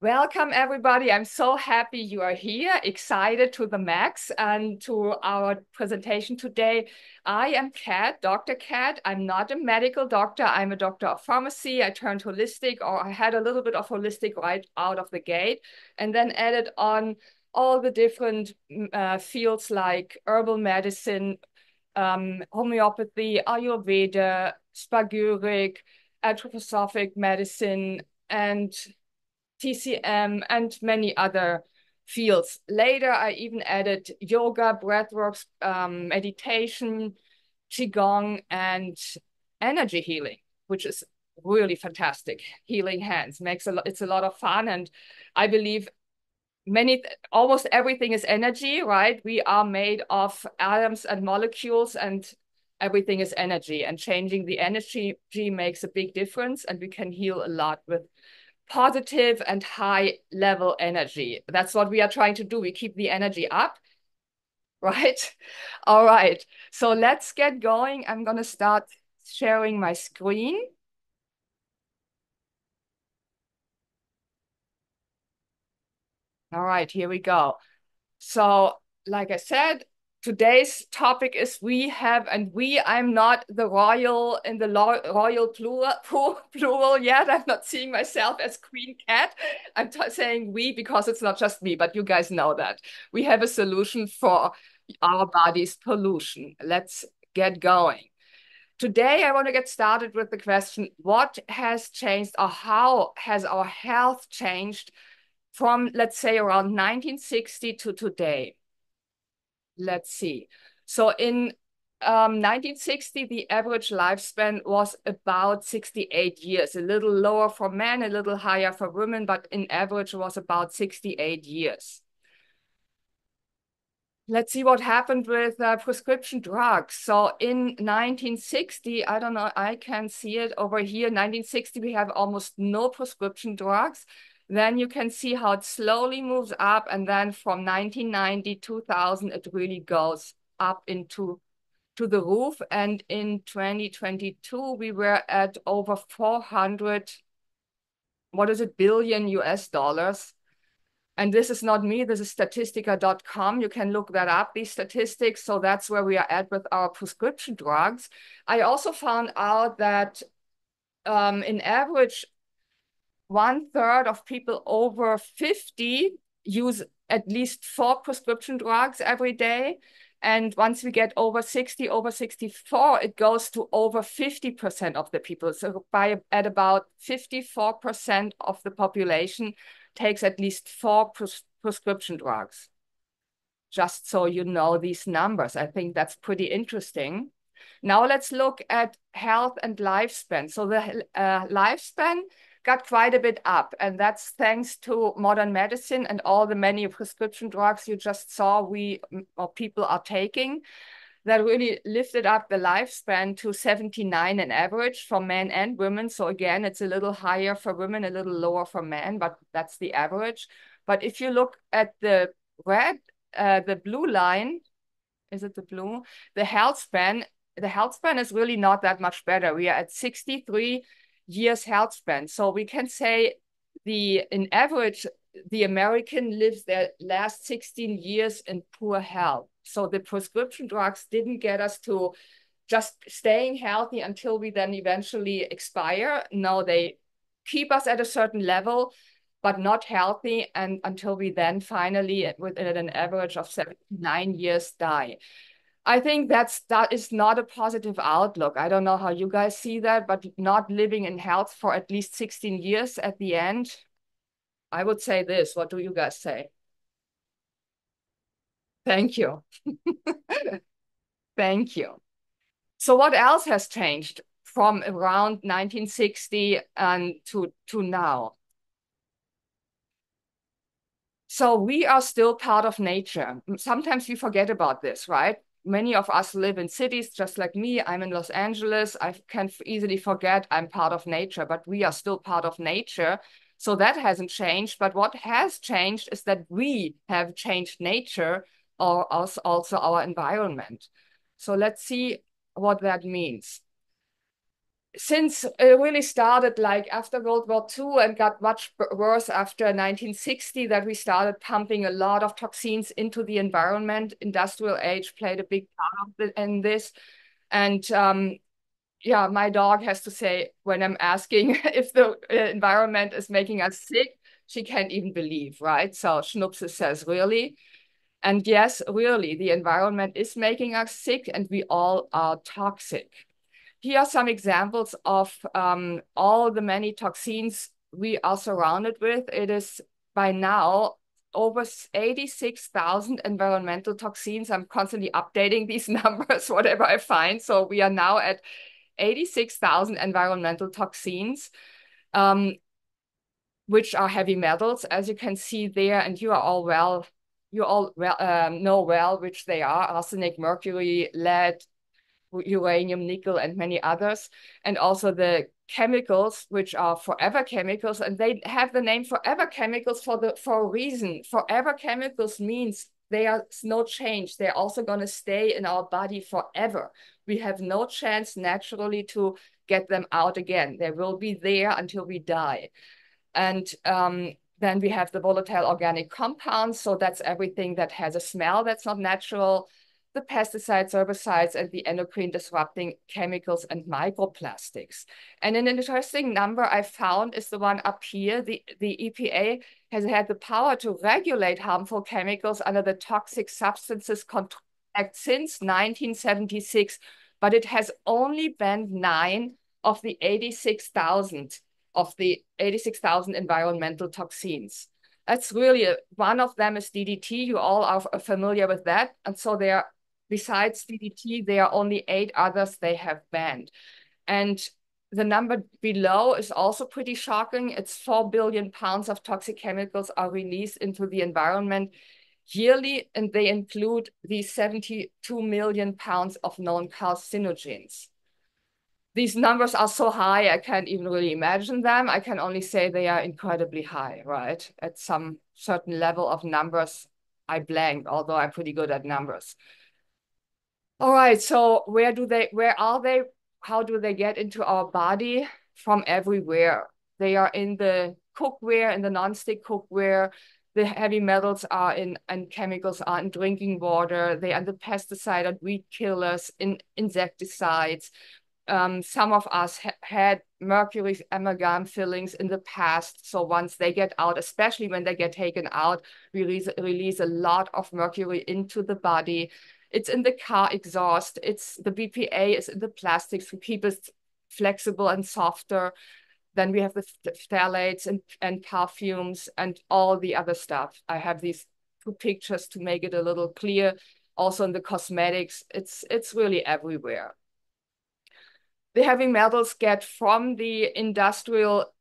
Welcome, everybody. I'm so happy you are here, excited to the max and to our presentation today. I am Kat, Dr. Kat. I'm not a medical doctor. I'm a doctor of pharmacy. I turned holistic, or I had a little bit of holistic right out of the gate, and then added on all the different fields like herbal medicine, homeopathy, Ayurveda, spagyric, anthroposophic medicine, and TCM, and many other fields. Later, I even added yoga, breathwork, meditation, qigong, and energy healing, which is really fantastic. Healing hands makes it's a lot of fun, and I believe almost everything is energy, right? We are made of atoms and molecules, and everything is energy. And changing the energy makes a big difference, and we can heal a lot with positive and high level energy. That's what we are trying to do. We keep the energy up, right? All right. So let's get going. I'm going to start sharing my screen. All right, here we go. So, like I said, today's topic is we have, and we, I'm not the royal in the royal plural yet. I'm not seeing myself as Queen Cat. I'm saying we because it's not just me, but you guys know that. We have a solution for our body's pollution. Let's get going. Today, I want to get started with the question, what has changed, or how has our health changed from, let's say, around 1960 to today? Let's see. So in 1960, the average lifespan was about 68 years, a little lower for men, a little higher for women, but in average was about 68 years. Let's see what happened with prescription drugs. So in 1960, I don't know, I can see it over here. 1960, we have almost no prescription drugs. Then you can see how it slowly moves up. And then from 1990, 2000, it really goes up to the roof. And in 2022, we were at over 400, what is it, billion US dollars. And this is not me, this is statistica.com. You can look that up, these statistics. So that's where we are at with our prescription drugs. I also found out that in average, 1/3 of people over 50 use at least 4 prescription drugs every day. And once we get over 60, over 64, it goes to over 50% of the people. So at about 54% of the population takes at least 4 prescription drugs. Just so you know these numbers, I think that's pretty interesting. Now let's look at health and lifespan. So the lifespan got quite a bit up, and that's thanks to modern medicine and all the many prescription drugs you just saw or people are taking. That really lifted up the lifespan to 79 in average for men and women. So again, it's a little higher for women, a little lower for men, but that's the average. But if you look at the the blue line, is it the blue? The health span is really not that much better. We are at 63 years health span. So we can say in average, the American lives their last 16 years in poor health. So the prescription drugs didn't get us to just staying healthy until we then eventually expire. No, they keep us at a certain level, but not healthy, and until we then finally, within an average of 79 years, die. I think that is not a positive outlook. I don't know how you guys see that, but not living in health for at least 16 years at the end, I would say this. What do you guys say? Thank you. Thank you. So what else has changed from around 1960 and to now? So we are still part of nature. Sometimes we forget about this, right? Many of us live in cities just like me. I'm in Los Angeles. I can easily forget I'm part of nature, but we are still part of nature. So that hasn't changed. But what has changed is that we have changed nature, or also our environment. So let's see what that means. since it really started like after World War II and got much worse after 1960, that we started pumping a lot of toxins into the environment. Industrial age played a big part of in this. And yeah, my dog has to say when I'm asking if the environment is making us sick, she can't even believe, right? So Schnupse says, really? And yes, really, the environment is making us sick and we all are toxic. Here are some examples of all the many toxins we are surrounded with. It is by now over 86,000 environmental toxins. I'm constantly updating these numbers, whatever I find. So we are now at 86,000 environmental toxins, which are heavy metals, as you can see there. And you all know well which they are: arsenic, mercury, lead, uranium, nickel, and many others. And also the chemicals, which are forever chemicals, and they have the name forever chemicals for a reason. Forever chemicals means there's no change. They're also going to stay in our body forever. We have no chance naturally to get them out again. They will be there until we die. And then we have the volatile organic compounds. So that's everything that has a smell that's not natural: the pesticides, herbicides, and the endocrine disrupting chemicals and microplastics. And an interesting number I found is the one up here. The EPA has had the power to regulate harmful chemicals under the Toxic Substances Control Act since 1976, but it has only banned 9 of the 86,000 environmental toxins. That's really one of them is DDT. You all are familiar with that. And so there, besides DDT, there are only 8 others they have banned. And the number below is also pretty shocking. It's 4 billion pounds of toxic chemicals are released into the environment yearly, and they include these 72 million pounds of known carcinogens. These numbers are so high, I can't even really imagine them. I can only say they are incredibly high, right? At some certain level of numbers, I blank, although I'm pretty good at numbers. All right, so where are they? How do they get into our body? From everywhere. They are in the cookware, in the non-stick cookware. The heavy metals are in, and chemicals are in drinking water. They are the pesticide and weed killers, in insecticides. Some of us had mercury amalgam fillings in the past. So once they get out, especially when they get taken out, we release a lot of mercury into the body. It's in the car exhaust. It's the BPA is in the plastics to keep it flexible and softer. Then we have the phthalates and perfumes and all the other stuff. I have these 2 pictures to make it a little clear. Also in the cosmetics, it's really everywhere. The heavy metals get from the industrial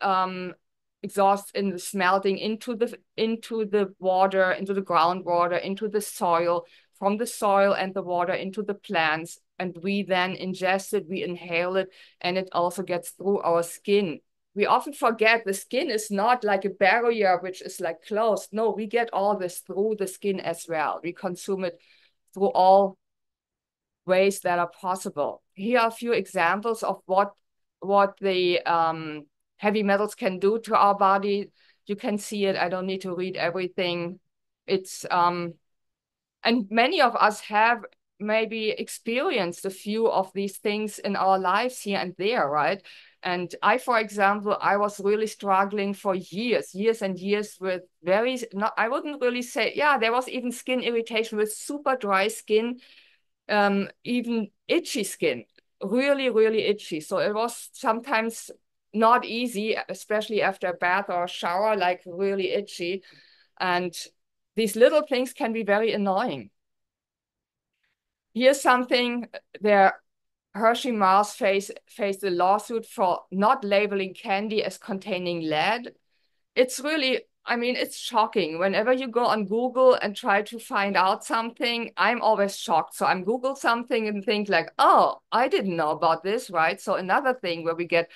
exhaust in the smelting into the water, into the groundwater, into the soil, from the soil and the water into the plants. And we then ingest it, we inhale it, and it also gets through our skin. We often forget the skin is not like a barrier which is like closed. No, we get all this through the skin as well. We consume it through all ways that are possible. Here are a few examples of what the heavy metals can do to our body. You can see it. I don't need to read everything. It's and many of us have maybe experienced a few of these things in our lives here and there, right? And I, for example, I was really struggling for years and years with I wouldn't really say, yeah, there was even skin irritation with super dry skin, even itchy skin, really, really itchy. So it was sometimes not easy, especially after a bath or a shower, like really itchy. And these little things can be very annoying. Here's something there. Hershey Mars faced a lawsuit for not labeling candy as containing lead. It's really, I mean, it's shocking. Whenever you go on Google and try to find out something, I'm always shocked. So I'm Google something and think like, oh, I didn't know about this, right? So another thing where we get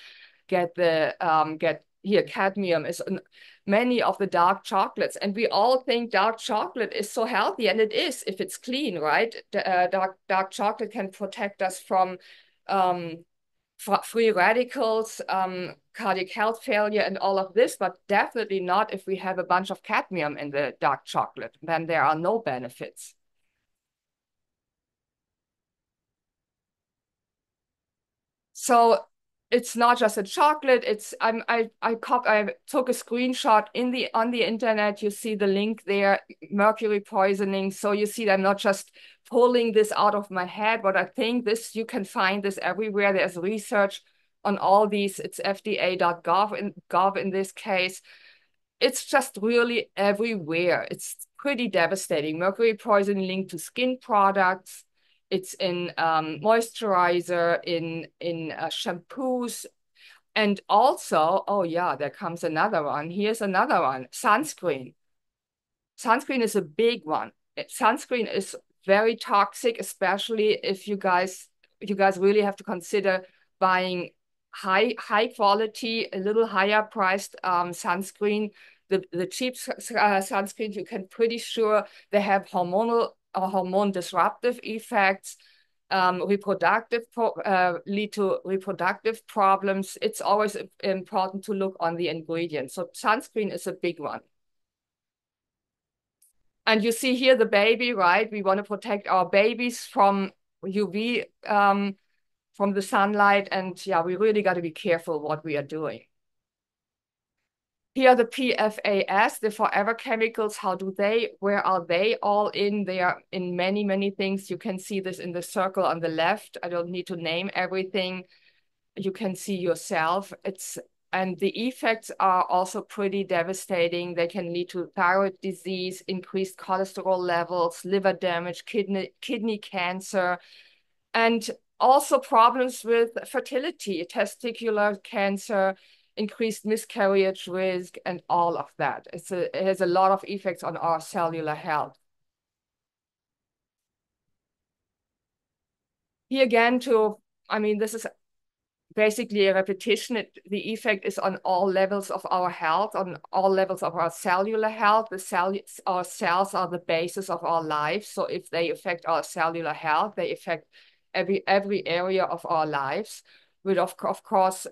here, cadmium is in many of the dark chocolates. And we all think dark chocolate is so healthy, and it is if it's clean, right? Dark chocolate can protect us from free radicals, cardiac health failure, and all of this, but definitely not if we have a bunch of cadmium in the dark chocolate. Then there are no benefits. So it's not just a chocolate. I took a screenshot in the on the internet. You see the link there, mercury poisoning. So you see, I'm not just pulling this out of my head, but I think this you can find this everywhere. There's research on all these. It's FDA.gov in this case. It's just really everywhere. It's pretty devastating. Mercury poisoning linked to skin products. It's in moisturizer, in shampoos, and also, oh yeah, there comes another one. Here's another one, sunscreen. Sunscreen is a big one. Sunscreen is very toxic, especially if you guys really have to consider buying high quality, a little higher priced sunscreen. The cheap sunscreens, you can pretty sure they have hormonal or hormone disruptive effects, lead to reproductive problems. It's always important to look on the ingredients. So sunscreen is a big one. And you see here the baby, right? We want to protect our babies from UV, from the sunlight. And yeah, we really got to be careful what we are doing. Here are the PFAS, the forever chemicals. Where are they all in? They are in many, many things. You can see this in the circle on the left. I don't need to name everything. You can see yourself. And the effects are also pretty devastating. They can lead to thyroid disease, increased cholesterol levels, liver damage, kidney cancer, and also problems with fertility, testicular cancer, increased miscarriage risk, and all of that. It has a lot of effects on our cellular health. Here again, this is basically a repetition. The effect is on all levels of our health, on all levels of our cellular health. Our cells are the basis of our life. So if they affect our cellular health, they affect every area of our lives, which of course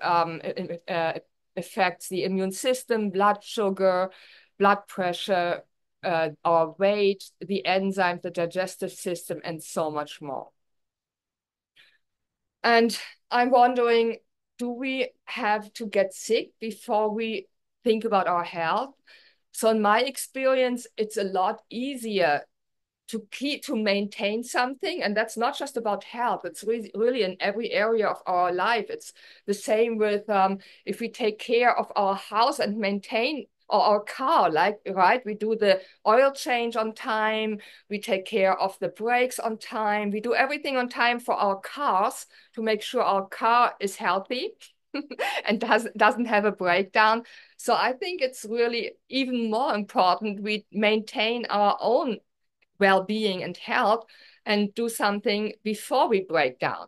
affects the immune system, blood sugar, blood pressure, our weight, the enzymes, the digestive system, and so much more. And I'm wondering, do we have to get sick before we think about our health? So in my experience, it's a lot easier to maintain something. And that's not just about health. It's really in every area of our life. It's the same with if we take care of our house and maintain or our car, right? We do the oil change on time. We take care of the brakes on time. We do everything on time for our cars to make sure our car is healthy and doesn't have a breakdown. So I think it's really even more important we maintain our own well-being and health and do something before we break down.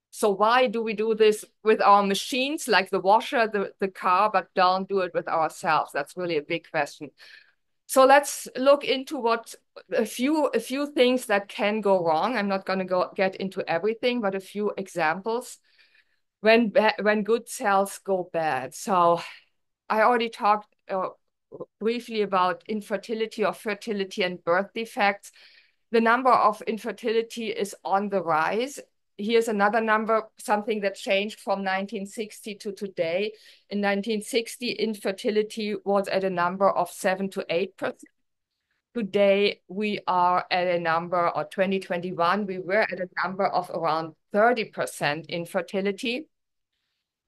So why do we do this with our machines like the washer, the car, but don't do it with ourselves? That's really a big question. So let's look into what a few things that can go wrong. I'm not going to get into everything, but a few examples when good cells go bad. So I already talked briefly about infertility or fertility and birth defects. The number of infertility is on the rise. Here's another number, something that changed from 1960 to today. In 1960, infertility was at a number of 7 to 8%. Today, we are at a number, or 2021, we were at a number of around 30% infertility,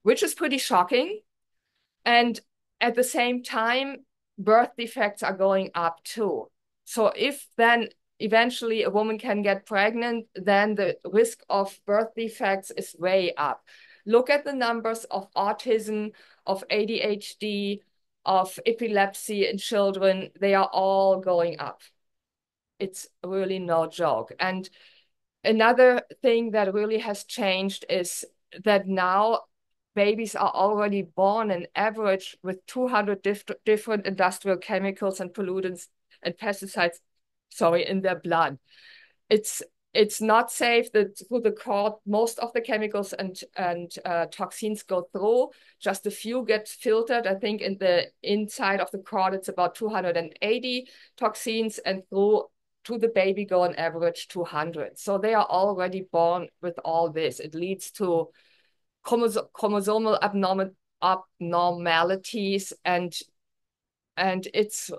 which is pretty shocking. And at the same time, birth defects are going up too. So if then eventually a woman can get pregnant, then the risk of birth defects is way up. Look at the numbers of autism, of ADHD, of epilepsy in children. They are all going up. It's really no joke. And another thing that really has changed is that now babies are already born on average with 200 different industrial chemicals and pollutants and pesticides, in their blood. It's it's not safe that through the cord, most of the chemicals and toxins go through. Just a few get filtered. I think in the inside of the cord, it's about 280 toxins, and through to the baby go on average 200. So they are already born with all this. It leads to chromosomal abnormalities, and it's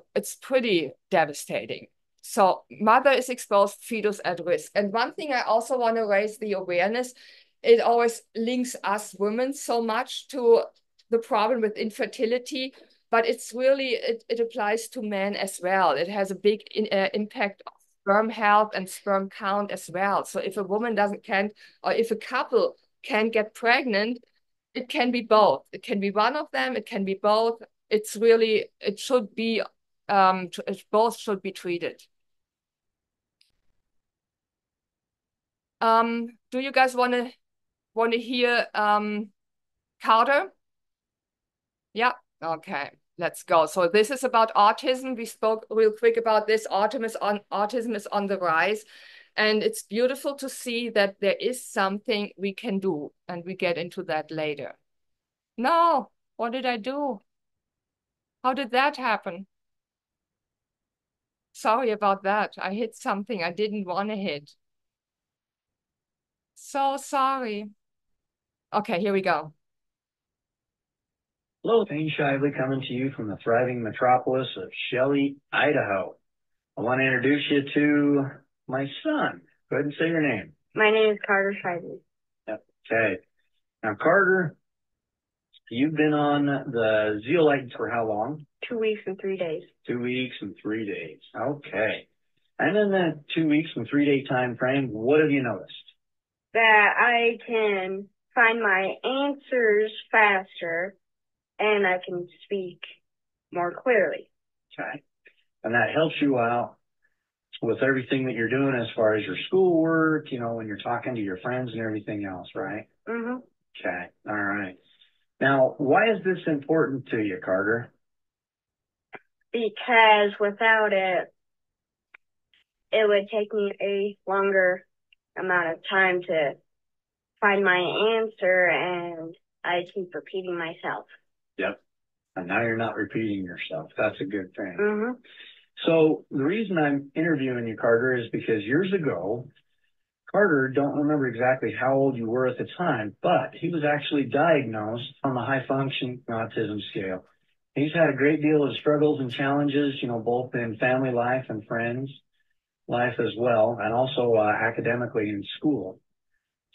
pretty devastating. So mother is exposed, fetus at risk. And one thing I also want to raise the awareness, it always links us women so much to the problem with infertility, but it's really, it applies to men as well. It has a big impact on sperm health and sperm count as well. So if a woman can't, or if a couple can get pregnant, it can be both. It can be one of them, it can be both. It's really, it should be, both should be treated. Do you guys want to hear Carter? Yeah, okay, let's go. So this is about autism. We spoke real quick about this. Autism is on the rise, and it's beautiful to see that there is something we can do, and we get into that later. No, what did I do? How did that happen? Sorry about that. I hit something I didn't want to hit. So sorry. Okay, here we go. Hello, Payne Shively coming to you from the thriving metropolis of Shelley, Idaho. I want to introduce you to my son. Go ahead and say your name. My name is Carter Shively. Okay. Now, Carter, you've been on the Zeolite for how long? 2 weeks and 3 days. 2 weeks and 3 days. Okay. And in that 2 weeks and 3 day time frame, what have you noticed? That I can find my answers faster and I can speak more clearly. Okay. And that helps you out with everything that you're doing as far as your schoolwork, you know, when you're talking to your friends and everything else, right? Mm-hmm. Okay. All right. Now, why is this important to you, Carter? Because without it, it would take me a longer amount of time to find my answer, and I keep repeating myself. Yep. And now you're not repeating yourself. That's a good thing. Mm-hmm. So the reason I'm interviewing you, Carter, is because years ago, Carter, don't remember exactly how old you were at the time, but he was actually diagnosed on the high function autism scale. He's had a great deal of struggles and challenges, you know, both in family life and friends life as well, and also academically in school.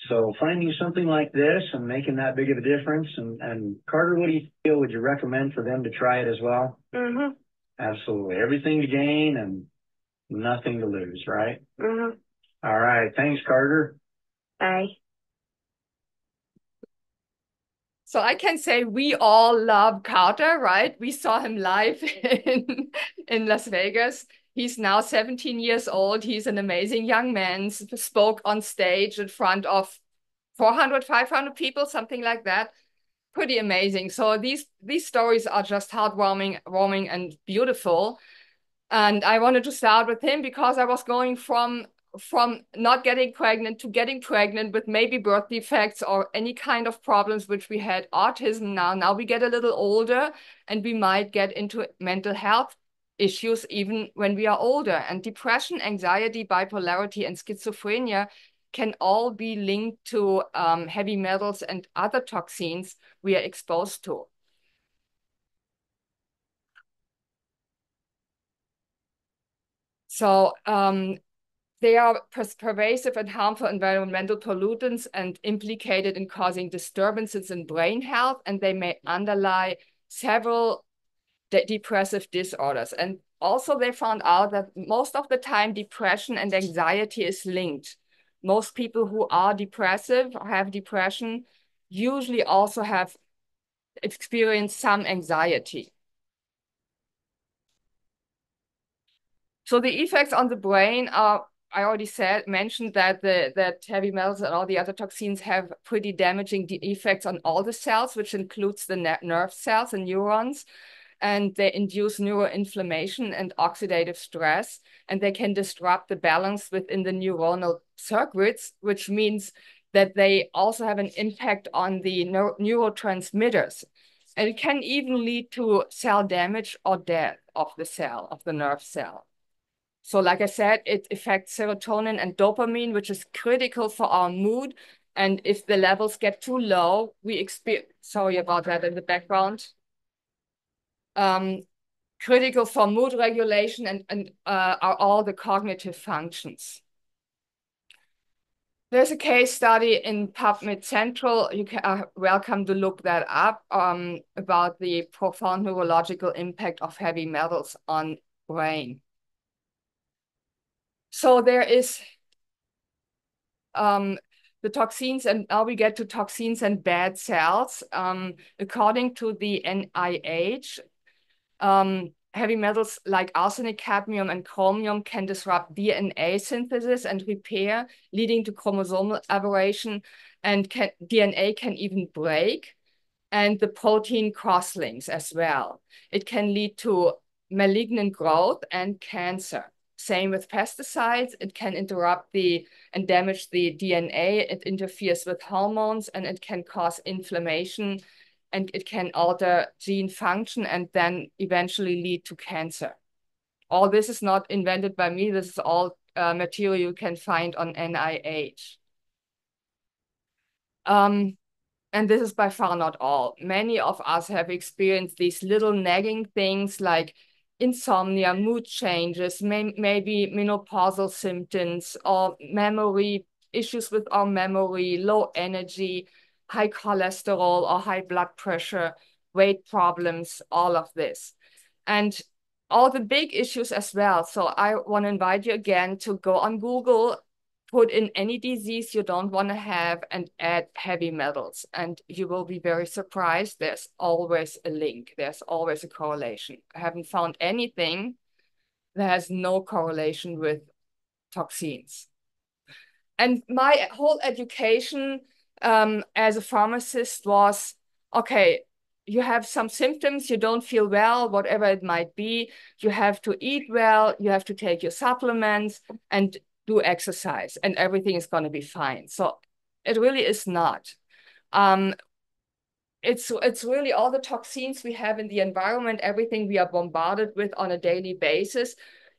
So finding something like this and making that big of a difference, and Carter, what do you feel? Would you recommend for them to try it as well? Mm-hmm. Absolutely. Everything to gain and nothing to lose, right? Mm-hmm. All right. Thanks, Carter. Bye. So I can say we all love Carter, right? We saw him live in Las Vegas. He's now 17 years old. He's an amazing young man, spoke on stage in front of 400, 500 people, something like that. Pretty amazing. So these stories are just heartwarming, warming, and beautiful. And I wanted to start with him because I was going from not getting pregnant to getting pregnant with maybe birth defects or any kind of problems, which we had autism now. Now we get a little older and we might get into mental health issues even when we are older. And depression, anxiety, bipolarity, and schizophrenia can all be linked to heavy metals and other toxins we are exposed to. So they are pervasive and harmful environmental pollutants and implicated in causing disturbances in brain health, and they may underlie several depressive disorders. And also they found out that most of the time depression and anxiety is linked. Most people who are depressive or have depression usually also have experienced some anxiety. So the effects on the brain are, I already mentioned that that heavy metals and all the other toxins have pretty damaging effects on all the cells, which includes the nerve cells and neurons. and they induce neuroinflammation and oxidative stress, and they can disrupt the balance within the neuronal circuits, which means that they also have an impact on the neurotransmitters. And it can even lead to cell damage or death of the cell, of the nerve cell. So like I said, it affects serotonin and dopamine, which is critical for our mood. And if the levels get too low, we experience, sorry about that in the background, critical for mood regulation and are all the cognitive functions. There's a case study in PubMed Central. You are welcome to look that up about the profound neurological impact of heavy metals on brain. So there is the toxins, and now we get to toxins and bad cells. According to the NIH, heavy metals like arsenic, cadmium, and chromium can disrupt DNA synthesis and repair, leading to chromosomal aberration, and DNA can even break, and the protein crosslinks as well. It can lead to malignant growth and cancer. Same with pesticides. It can interrupt and damage the DNA. It interferes with hormones, and it can cause inflammation, and it can alter gene function and then eventually lead to cancer. All this is not invented by me. This is all material you can find on NIH. And this is by far not all. Many of us have experienced these little nagging things like insomnia, mood changes, maybe menopausal symptoms, or memory issues with our memory, low energy, high cholesterol or high blood pressure, weight problems, all of this. And all the big issues as well. So I want to invite you again to go on Google, put in any disease you don't want to have, and add heavy metals. And you will be very surprised. There's always a link. There's always a correlation. I haven't found anything that has no correlation with toxins. And my whole education as a pharmacist was, okay, you have some symptoms, you don't feel well, whatever it might be, you have to eat well, you have to take your supplements and do exercise, and everything is going to be fine. So it really is not. It's really all the toxins we have in the environment, everything we are bombarded with on a daily basis.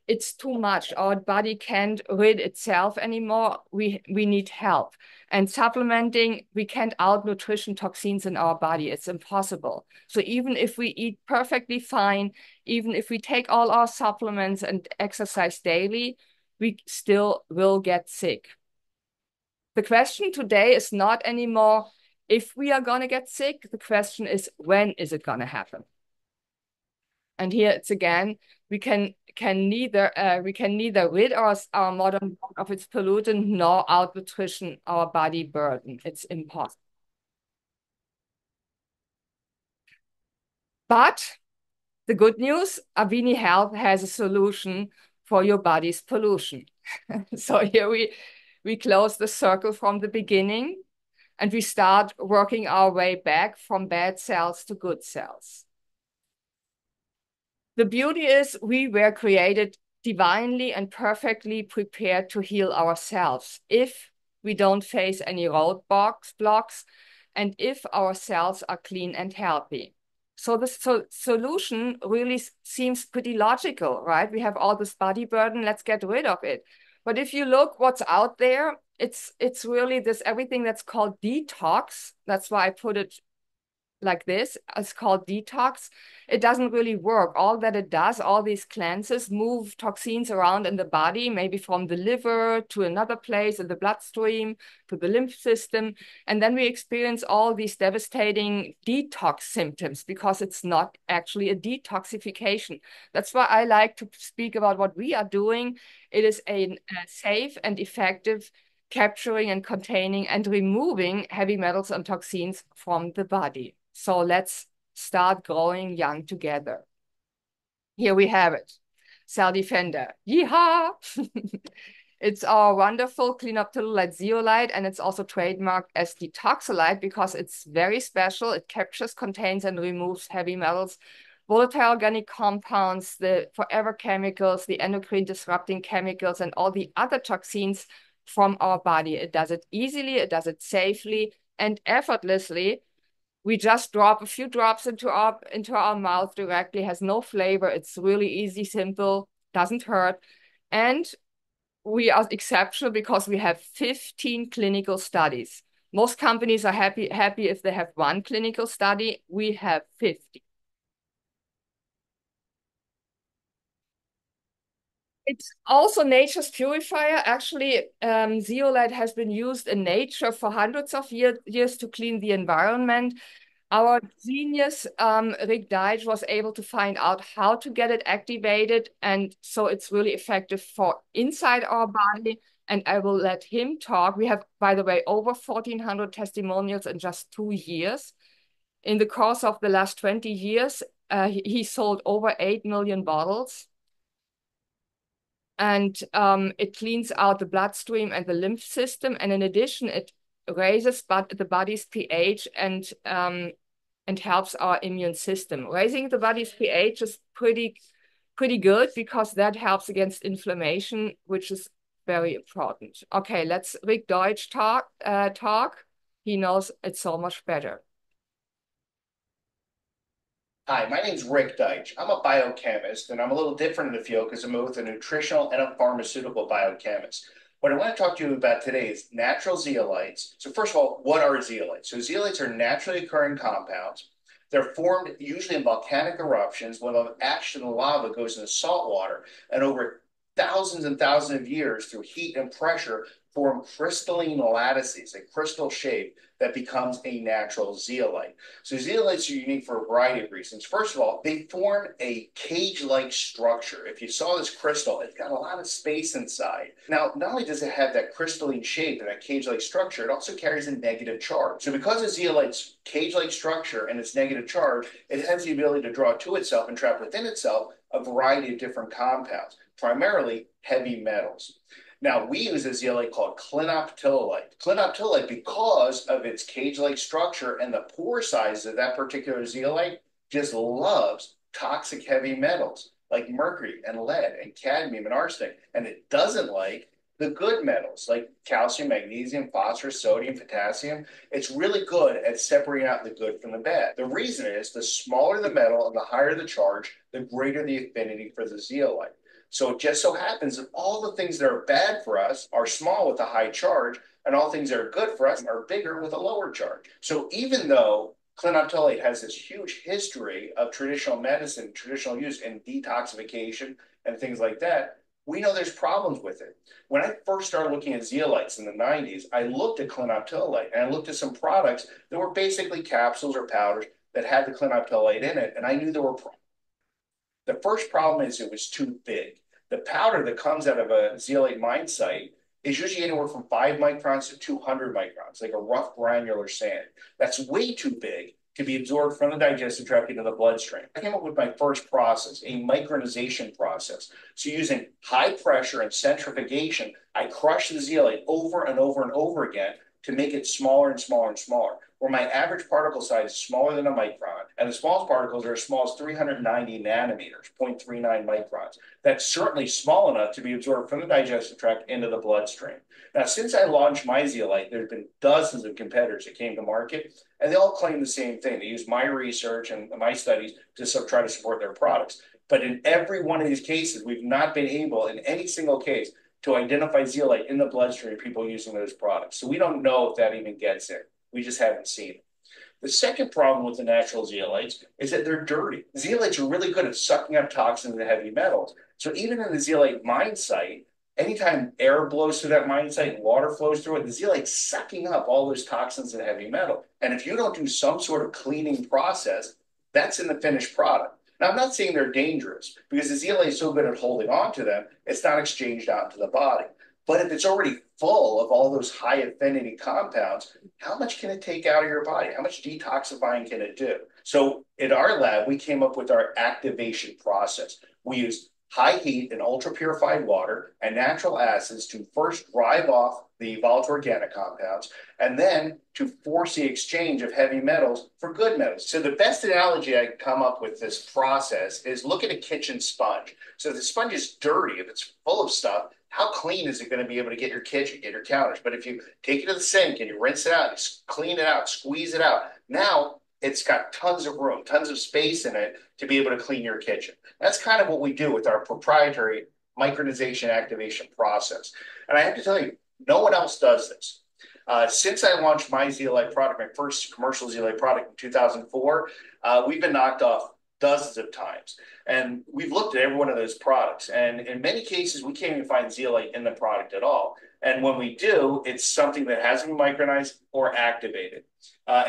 It's too much. Our body can't rid itself anymore. We need help. And supplementing, we can't out-nutrition toxins in our body. It's impossible. So even if we eat perfectly fine, even if we take all our supplements and exercise daily, we still will get sick. The question today is not anymore if we are going to get sick. The question is, when is it going to happen? And here it's again, we can neither rid our modern body of its pollutant nor out-nutrition our body burden. It's impossible. But the good news, Avini Health has a solution for your body's pollution. So here we close the circle from the beginning, and we start working our way back from bad cells to good cells. The beauty is we were created divinely and perfectly prepared to heal ourselves if we don't face any roadblocks, and if our cells are clean and healthy. So the solution really seems pretty logical, right? We have all this body burden, let's get rid of it. But if you look what's out there, it's really this everything that's called detox. That's why I put it like this. It's called detox. It doesn't really work. All that it does, all these cleanses move toxins around in the body, maybe from the liver to another place in the bloodstream to the lymph system. And then we experience all these devastating detox symptoms because it's not actually a detoxification. That's why I like to speak about what we are doing. It is a safe and effective capturing and containing and removing heavy metals and toxins from the body. So let's start growing young together. Here we have it, Cell Defender. Yeehaw! It's our wonderful Clinoptilolite Zeolite, and it's also trademarked as the Toxolite because it's very special. It captures, contains, and removes heavy metals volatile organic compounds, the forever chemicals, the endocrine disrupting chemicals, and all the other toxins from our body. It does it easily, it does it safely and effortlessly. We just drop a few drops into our mouth directly, has no flavor. It's really easy, simple, doesn't hurt. And we are exceptional because we have 15 clinical studies. Most companies are happy if they have one clinical study. We have 50. It's also nature's purifier. Actually, zeolite has been used in nature for hundreds of years to clean the environment. Our genius, Rick Deitch, was able to find out how to get it activated. And so it's really effective for inside our body. And I will let him talk. We have, by the way, over 1,400 testimonials in just 2 years. In the course of the last 20 years, he sold over 8 million bottles. And it cleans out the bloodstream and the lymph system. And in addition, it raises the body's pH and helps our immune system. Raising the body's pH is pretty good because that helps against inflammation, which is very important. Okay, let's Rick Deutsch talk. He knows it so much better. Hi, my name's Rick Deitch. I'm a biochemist, and I'm a little different in the field because I'm both a nutritional and a pharmaceutical biochemist. What I want to talk to you about today is natural zeolites. So first of all, what are zeolites? So zeolites are naturally occurring compounds. They're formed usually in volcanic eruptions when the ash and the lava goes into salt water, and over thousands and thousands of years through heat and pressure form crystalline lattices, a crystal shape that becomes a natural zeolite. So zeolites are unique for a variety of reasons. First of all, they form a cage-like structure. If you saw this crystal, it's got a lot of space inside. Now, not only does it have that crystalline shape and that cage-like structure, it also carries a negative charge. So because of zeolite's cage-like structure and its negative charge, it has the ability to draw to itself and trap within itself a variety of different compounds, primarily heavy metals. Now, we use a zeolite called Clinoptilolite. Clinoptilolite, because of its cage-like structure and the pore size of that particular zeolite, just loves toxic heavy metals like mercury and lead and cadmium and arsenic. And it doesn't like the good metals like calcium, magnesium, phosphorus, sodium, potassium. It's really good at separating out the good from the bad. The reason is the smaller the metal and the higher the charge, the greater the affinity for the zeolite. So it just so happens that all the things that are bad for us are small with a high charge, and all things that are good for us are bigger with a lower charge. So even though clinoptilolite has this huge history of traditional medicine, traditional use in detoxification and things like that, we know there's problems with it. When I first started looking at zeolites in the 90s, I looked at clinoptilolite and I looked at some products that were basically capsules or powders that had the clinoptilolite in it, and I knew there were problems. The first problem is it was too big. The powder that comes out of a zeolite mine site is usually anywhere from 5 microns to 200 microns, like a rough granular sand. That's way too big to be absorbed from the digestive tract into the bloodstream. I came up with my first process, a micronization process. So using high pressure and centrifugation, I crush the zeolite over and over and over again to make it smaller and smaller and smaller, where my average particle size is smaller than a micron, and the smallest particles are as small as 390 nanometers, 0.39 microns. That's certainly small enough to be absorbed from the digestive tract into the bloodstream. Now, since I launched my zeolite, there have been dozens of competitors that came to market, and they all claim the same thing. They use my research and my studies to try to support their products. But in every one of these cases, we've not been able, in any single case, to identify zeolite in the bloodstream of people using those products. So we don't know if that even gets in. We just haven't seen it. The second problem with the natural zeolites is that they're dirty. Zeolites are really good at sucking up toxins and heavy metals. So even in the zeolite mine site, anytime air blows through that mine site and water flows through it, the zeolite's sucking up all those toxins and heavy metal. And if you don't do some sort of cleaning process, that's in the finished product. Now, I'm not saying they're dangerous because the zeolite is so good at holding on to them, it's not exchanged out into the body. But if it's already full of all those high affinity compounds, how much can it take out of your body? How much detoxifying can it do? So in our lab, we came up with our activation process. We use high heat and ultra purified water and natural acids to first drive off the volatile organic compounds and then to force the exchange of heavy metals for good metals. So the best analogy I can come up with this process is look at a kitchen sponge. So if the sponge is dirty, if it's full of stuff, how clean is it going to be able to get your kitchen, get your counters? But if you take it to the sink and you rinse it out, you clean it out, squeeze it out, now it's got tons of room, tons of space in it to be able to clean your kitchen. That's kind of what we do with our proprietary micronization activation process. And I have to tell you, no one else does this. Since I launched my zeolite product, my first commercial zeolite product in 2004, we've been knocked off dozens of times. And we've looked at every one of those products. And in many cases, we can't even find zeolite in the product at all. And when we do, it's something that hasn't been micronized or activated.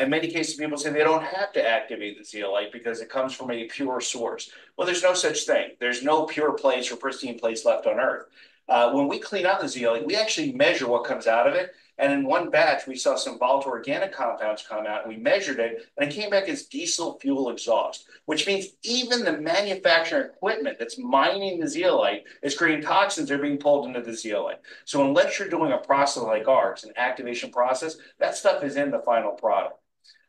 In many cases, people say they don't have to activate the zeolite because it comes from a pure source. Well, there's no such thing. There's no pure place or pristine place left on Earth. When we clean out the zeolite, we actually measure what comes out of it. And in one batch, we saw some volatile organic compounds come out, and we measured it, and it came back as diesel fuel exhaust, which means even the manufacturing equipment that's mining the zeolite is creating toxins that are being pulled into the zeolite. So unless you're doing a process like ours, an activation process, that stuff is in the final product.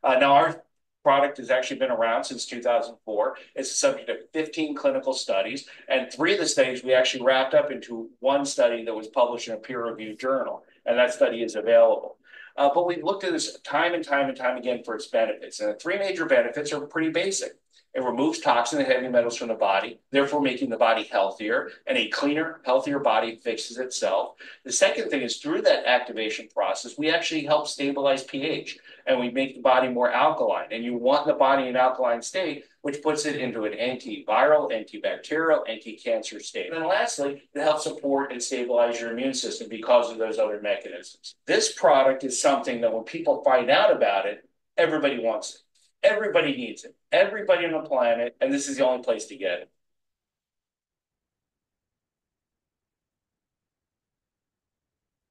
Now, our product has actually been around since 2004. It's the subject of 15 clinical studies, and 3 of the studies we actually wrapped up into one study that was published in a peer-reviewed journal, and that study is available. But we've looked at this time and time and time again for its benefits, and the 3 major benefits are pretty basic. It removes toxin and heavy metals from the body, therefore making the body healthier, and a cleaner, healthier body fixes itself. The second thing is through that activation process, we actually help stabilize pH, and we make the body more alkaline. And you want the body in an alkaline state, which puts it into an antiviral, antibacterial, anti-cancer state. And then lastly, it helps support and stabilize your immune system because of those other mechanisms. This product is something that when people find out about it, everybody wants it. Everybody needs it. Everybody on the planet, and this is the only place to get it.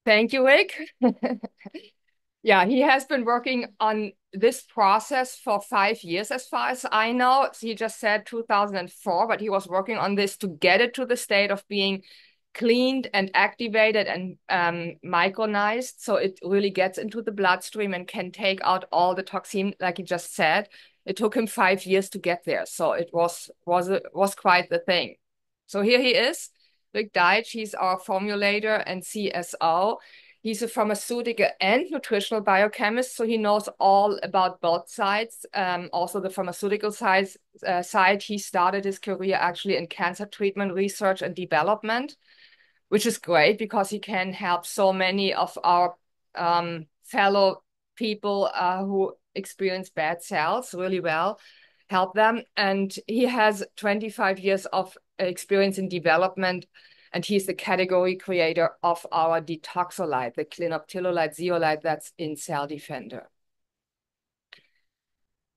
Thank you, Rick. Yeah, he has been working on this process for 5 years, as far as I know. He just said 2004, but he was working on this to get it to the state of being cleaned and activated and micronized, so it really gets into the bloodstream and can take out all the toxin, like he just said. It took him 5 years to get there, so it was quite the thing. So here he is, Rick Deitch. He's our formulator and CSO. He's a pharmaceutical and nutritional biochemist, so he knows all about both sides. Also the pharmaceutical side, he started his career actually in cancer treatment, research and development, which is great because he can help so many of our fellow people who experience bad cells really well, help them. And he has 25 years of experience in development, and he's the category creator of our detoxolite, the Clinoptilolite zeolite that's in Cell Defender.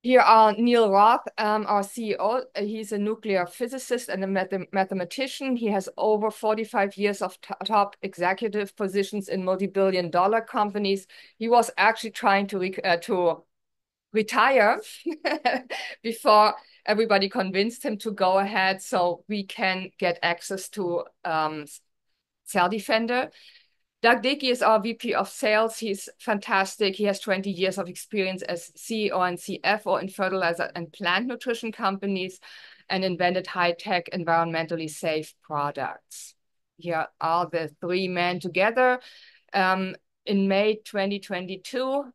Here are Neil Roth, our CEO. He's a nuclear physicist and a mathematician. He has over 45 years of top executive positions in multi-billion-dollar companies. He was actually trying to retire before everybody convinced him to go ahead so we can get access to Cell Defender. Doug Dickey is our VP of Sales. He's fantastic. He has 20 years of experience as CEO and CFO in fertilizer and plant nutrition companies and invented high-tech, environmentally safe products. Here are the 3 men together. In May 2022,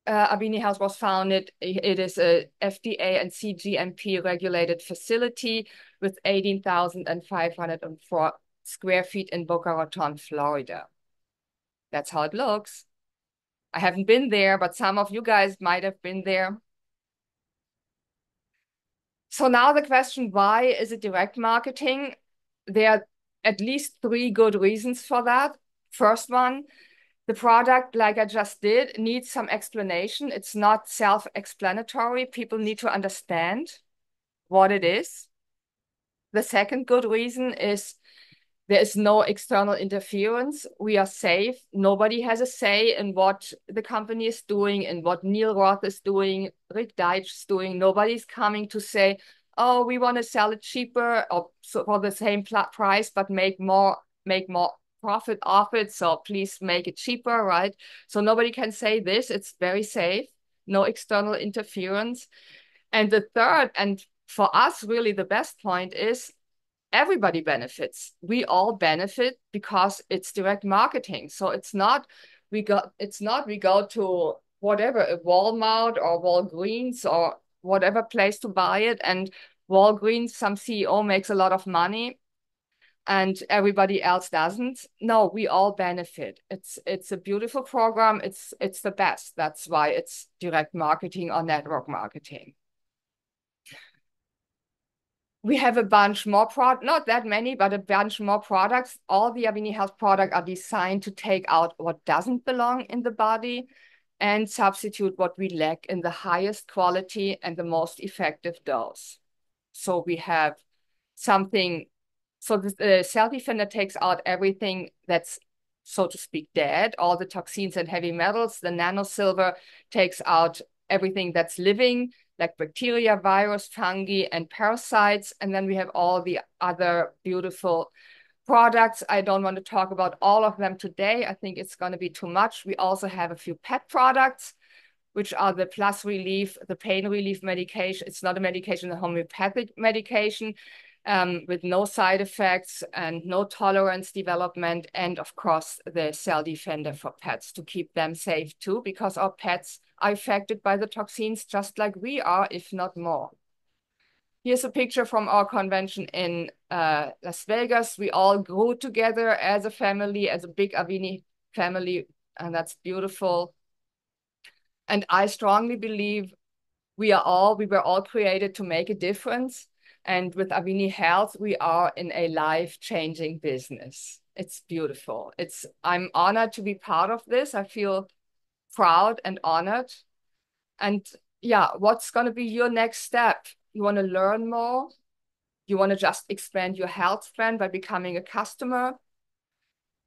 Abini Health was founded. It is a FDA and CGMP regulated facility with 18,504 square feet in Boca Raton, Florida. That's how it looks. I haven't been there, but some of you guys might have been there. So now the question, why is it direct marketing? There are at least 3 good reasons for that. First one, the product, like I just did, needs some explanation. It's not self-explanatory. People need to understand what it is. The second good reason is there is no external interference. We are safe. Nobody has a say in what the company is doing and what Neil Roth is doing, Rick Deitch is doing. Nobody's coming to say, oh, we want to sell it cheaper or so for the same price, but make more profit off it. So please make it cheaper, right? So nobody can say this. It's very safe, no external interference. And the third, and for us, really the best point is everybody benefits. We all benefit because it's direct marketing. So it's not we go to whatever, a Walmart or Walgreens or whatever place to buy it, and Walgreens, some CEO makes a lot of money and everybody else doesn't. No, we all benefit. It's a beautiful program. It's the best. That's why it's direct marketing or network marketing. We have a bunch more not that many, but a bunch more products. All the Avini Health products are designed to take out what doesn't belong in the body and substitute what we lack in the highest quality and the most effective dose. So we have something, so the Cell Defender takes out everything that's, so to speak, dead, all the toxins and heavy metals. The nanosilver takes out everything that's living, like bacteria, virus, fungi, and parasites. And then we have all the other beautiful products. I don't want to talk about all of them today. I think it's going to be too much. We also have a few pet products, which are the plus relief, the pain relief medication. It's not a medication, a homeopathic medication with no side effects and no tolerance development. And of course, the Cell Defender for pets to keep them safe too, because our pets are affected by the toxins just like we are, if not more. Here's a picture from our convention in Las Vegas. We all grew together as a family, as a big Avini family, and that's beautiful. And I strongly believe we were all created to make a difference. And with Avini Health, we are in a life-changing business. It's beautiful. I'm honored to be part of this. I feel proud and honored. And yeah, what's going to be your next step? You want to learn more? You want to just expand your health plan by becoming a customer?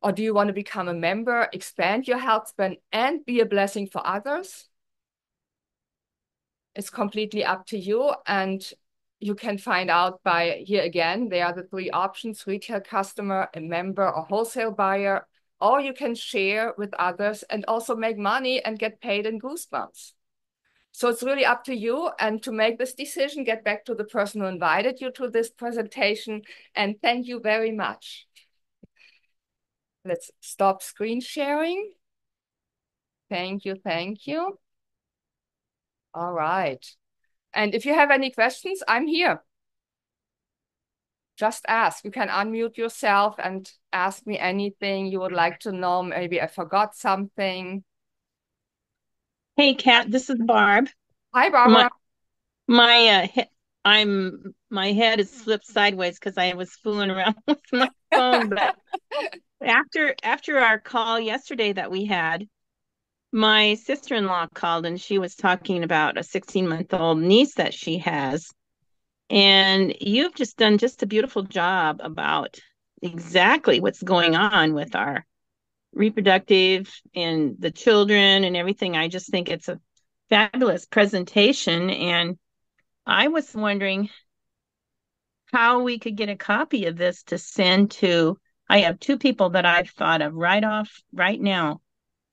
Or do you want to become a member, expand your health plan, and be a blessing for others? It's completely up to you. And you can find out by, here again, there are the three options: retail customer, a member, or wholesale buyer. Or you can share with others and also make money and get paid in goosebumps. So it's really up to you. And to make this decision, get back to the person who invited you to this presentation. And thank you very much. Let's stop screen sharing. Thank you, thank you. All right. And if you have any questions, I'm here. Just ask. You can unmute yourself and ask me anything you would like to know. Maybe I forgot something. Hey, Kat, this is Barb. Hi, Barbara. My head is flipped sideways because I was fooling around with my phone. But after our call yesterday that we had, my sister-in-law called and she was talking about a 16-month-old niece that she has. And you've just done just a beautiful job about exactly what's going on with our reproductive and the children and everything. I just think it's a fabulous presentation. And I was wondering how we could get a copy of this to send to, I have two people that I've thought of right now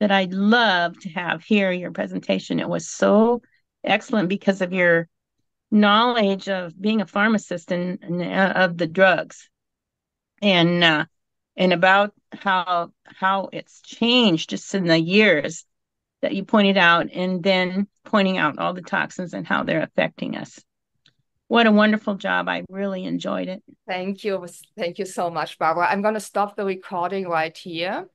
that I'd love to have hear your presentation. It was so excellent because of your knowledge of being a pharmacist and of the drugs and about how it's changed just in the years that you pointed out, and then pointing out all the toxins and how they're affecting us. What a wonderful job. I really enjoyed it. Thank you. Thank you so much, Barbara. I'm going to stop the recording right here.